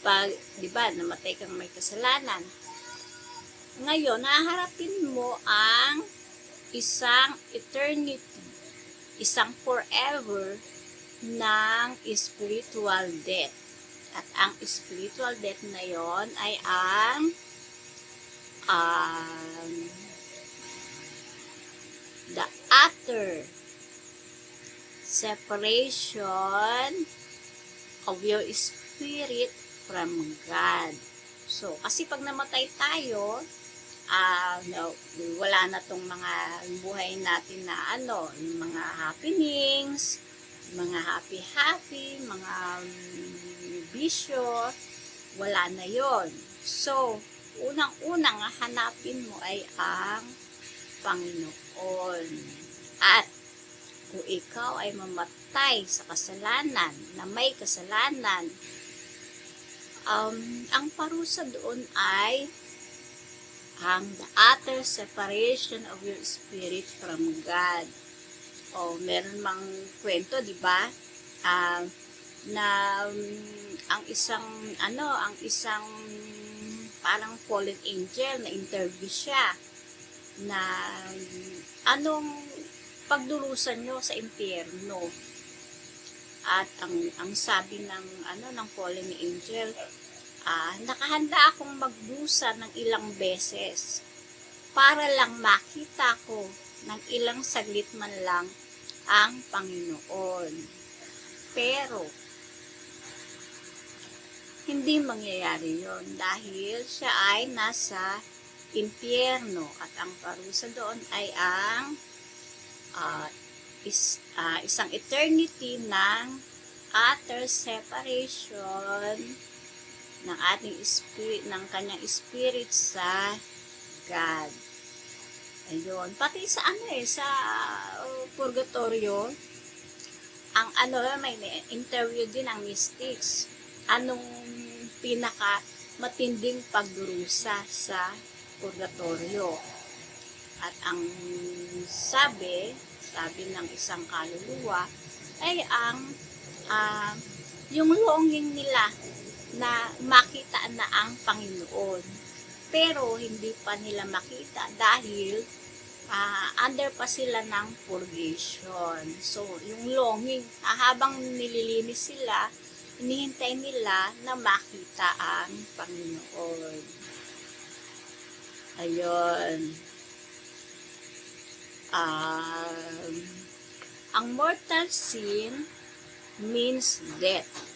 pag, di ba, namatay kang may kasalanan. Ngayon, haharapin mo ang isang eternity, isang forever ng spiritual death. At ang spiritual death na yon ay ang the utter separation of your spirit from God. So, kasi pag namatay tayo, wala na tong mga buhay natin na yung mga happenings, mga happy, mga bisyo, wala na yon. So, unang-unang hanapin mo ay ang Panginoon. At kung ikaw ay mamatay sa kasalanan, na may kasalanan, ang parusa doon ay ang the utter separation of your spirit from God. Meron mang kwento, di ba? Na ang isang parang fallen angel na interview siya na anong pagdurusan nyo sa impyerno. At ang sabi ng fallen angel, nakahanda akong magdusa ng ilang beses para lang makita ko ng ilang saglit man lang ang Panginoon. Pero hindi mangyayari yon dahil siya ay nasa impyerno at ang parusa doon ay ang isang eternity ng utter separation ng ating spirit, ng kanyang spirit sa God. Ayun, pati sa sa purgatorio, ang may interview din ang mystics. Anong pinaka matinding pagdurusa sa purgatorio? At ang sabi ng isang kaluluwa ay yung longing nila na makita na ang Panginoon. Pero hindi pa nila makita dahil under pa sila ng purgation. So, yung longing, habang nililinis sila, inihintay nila na makita ang Panginoon. Ayun. Ang mortal sin means death.